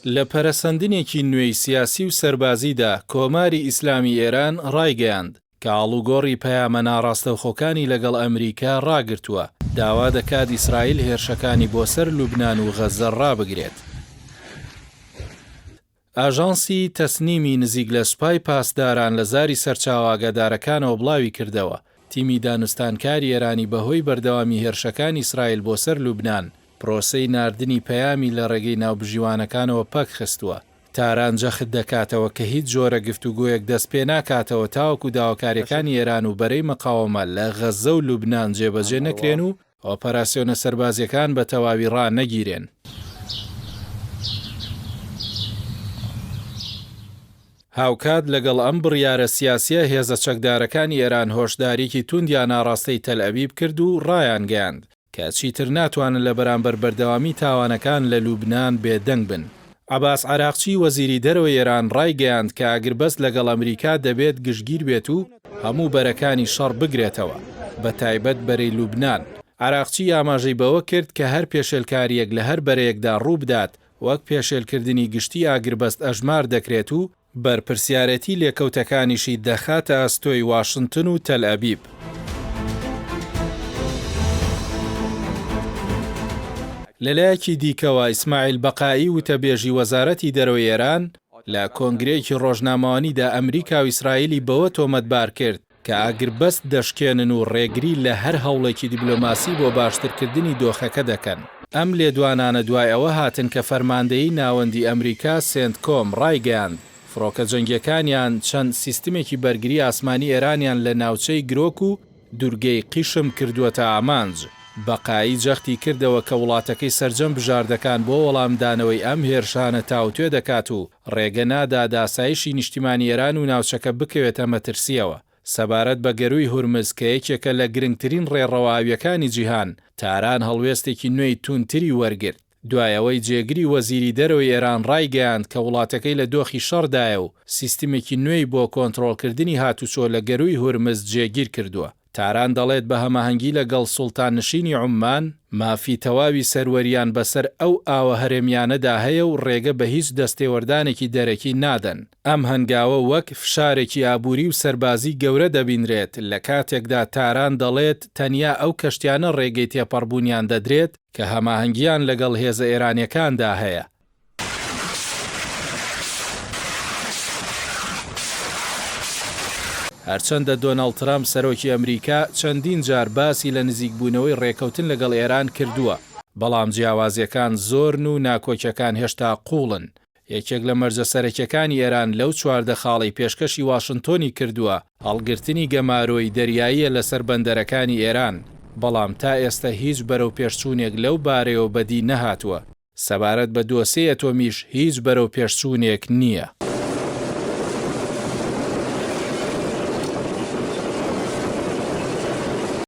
لە پەرەسەندنێکی نوێی سیاسی و سەربازیدا کۆماری ئیسلامی ئێران ڕایگەیاند کە ئاڵوگۆڕی پەیامە ناڕاستەوخۆکانی لەگەڵ ئەمریکا ڕاگرتووە داوا دەکات ئیسرائیل هێرشەکانی بۆ سەر لوبنان و غەزە ڕابگرێت. ئاژانسی تەسنیمی نزیک لە سوپای پاسداران لە زاری سەرچاوەگەدارەکانەوە بڵاوی کردەوە تیمی دانوستانکاری ئێرانی بەهۆی بەردەوامی هێرشەکانی ئیسرائیل بۆ سەر لوبنان پرۆسەی ناردنی پەیامی لە ڕێگەی ناوبژیوانەکانەوە پەک خستووە. تاران جەخت دەکاتەوە کە هیچ جۆرە گفتوگۆیەک دەست پێ ناکاتەوە تاوەکو داواکاریەکانی ئێران و بەرەی مەقاومە لە غەزە و لوبنان جێبەجێ نەکرێن و ئۆپەراسیۆنە سەربازیەکان بە تەواوی ڕانەگیرێن. هاوکات لەگەڵ ئەم بڕیارە سیاسیە هێزە چەکدارەکانی ئێران هۆشداریکی توندیان ناڕاستەی تەل ئەبیب کرد و ڕایان گەیاند کە چیتر ناتوانن لە بەرامبەر بەردەوامی تاوانەکان لە لوبنان بێدەنگ بن. عەباس عەراقچی وەزیری دەرەوەی ئێران ڕایگەیاند کە ئەگربەست لەگەڵ ئەمریکا دەبێت گشتگیر بێت و هەموو بەرەکانی شەڕ بگرێتەوە بە تایبەت بەرەی لوبنان. عەراقچی ئاماژەی بەوە کرد کە هەر پێشێلکاریەک لە هەر بەرەیەکدا ڕوو بدات وەک پێشێلکردنی گشتی ئاگربەست ئەژمار دەکرێت و بەرپرسیارەتی لێکەوتەکانیشی دەخاتە ئەستۆی واشنگتن و تەل ئەبیب. لەلایەکی دیکەوە ئیسماعیل بەقایی وتەبێژی وەزارەتی دەرەوەی ئێران لە کۆنگرەیەکی ڕۆژنامەوانیدا ئەمریکا و ئیسرائیلی بەوە تۆمەتبار کرد کە ئاگربەست دەشکێنن و ڕێگری لە هەر هەوڵێکی دیبلۆماسی بۆ باشترکردنی دۆخەکە دەکەن. ئەم لێدوانانە دوای ئەوە هاتن کە فەرماندەیی ناوەندی ئەمریکا سێنتکۆم ڕایگەیاند فڕۆکە جەنگیەکانیان چەند سیستمێکی بەرگری ئاسمانی ئێرانیان لە ناوچەی گرۆک و دوورگەی قیشم کردووەتە ئامانج. بەقایی جەختی کردەوە کە وڵاتەکەی سەرجەم بژاردەکان بۆ وەڵامدانەوەی ئەم هێرشانە تاوتوێ دەکات و ڕێگە نادا داسایشی نیشتیمانی ئێران و ناوچەکە بکەوێتە مەترسیەوە. سەبارەت بە گەروی هورمز کە یەکێکە لە گرنگترین ڕێڕەواویەکانی جیهان تاران هەڵوێستێکی نوێی تونتری وەرگرت. دوایەوەی جێگری وەزیری دەرەوەی ئێران ڕایگەیاند کە وڵاتەکەی لە دۆخی شەڕدایە و سیستمێکی نوێی بۆ کۆنتڕۆڵکردنی هاتوچۆ لە گەروی هورمز جێگیر کردووە. تاران دەڵێت بە هەماهەنگی لەگەڵ سوڵتان نشینی عومان مافی تەواوی سەروەریان بەسەر ئەو ئاوە هەرێمیانەدا هەیە و ڕێگە بە هیچ دەستێوەردانێکی دەرەکی نادەن. ئەم هەنگاوە وەک فشارێکی ئابووری و سەربازی گەورە دەبینرێت لە کاتێکدا تاران دەڵێت تەنیا ئەو کەشتیانە ڕێگەی تێپەڕبوونیان دەدرێت کە هەماهەنگیان لەگەڵ هێزە ئێرانیەکاندا هەیە. هەرچەندە دۆناڵد ترامپ سەرۆکی ئەمریکا چەندین جار باسی لە نزیکبوونەوەی ڕێکەوتن لەگەڵ ئێران کردووە، بەڵام جیاوازیەکان زۆرن و ناکۆکیەکان هێشتا قوڵن. یەکێک لە مەرجە سەرەکیەکانی ئێران لەو 14 خاڵی پێشکەشی واشنتۆنی کردووە هەڵگرتنی گەمارۆی دەریاییە لەسەر بەندەرەکانی ئێران، بەڵام تا ئێستا هیچ بەرەو پێشچوونێک لەو بارەیەوە بەدی نەهاتووە. سەبارەت بە دۆسەی ئەتۆمیش هیچ بەرەو پێشچوونێک نییە.